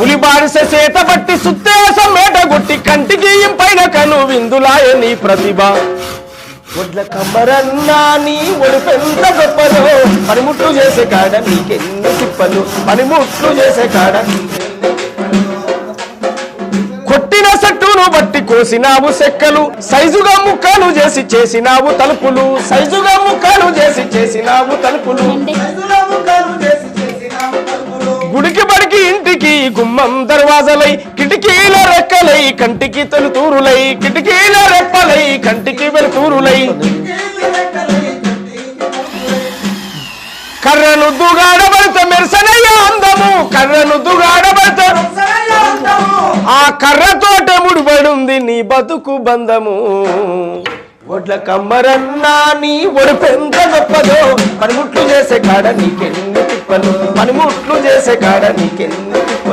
ఉలి బారిస చేత బట్టి సుత్తేసం మేట కొట్టి కంటికి పైన కను విందులాయ నీ ప్రతిభ ఒడ్ల కమ్మరన్నా నీ ఒడిపెంత గొప్పలో పనిముట్లు చేసే కాడ నీకెన్ని తిప్పలు పనిముట్లు చేసే కాడ కొట్టిన సట్టును బట్టి కోసినావు సెక్కలు సైజుగా ముక్కలు చేసి చేసినావు తలుపులు సైజుగా ముక్కలు చేసి చేసినావు తలుపులు గుడికి బడికి ఇంటికి గుమ్మం దర్వాజలై కిటికీల రెక్కలై కంటికి తలుతూరులై కిటికీల రెప్పలై కంటికి వెలుతూరులై కర్రను దుగాడబడితే మెరసనయ్య అందము కర్రను దుగాడబడితే ఆ కర్రతోట ముడిపడుంది నీ బతుకు బంధము ఒడ్ల కమ్మరన్నా నీ ఒడిపెంత గొప్పదో పనిముట్లు చేసే కాడ నీకెన్ని తిప్పలు పనిముట్లు చేసే కాడ నీకెన్ని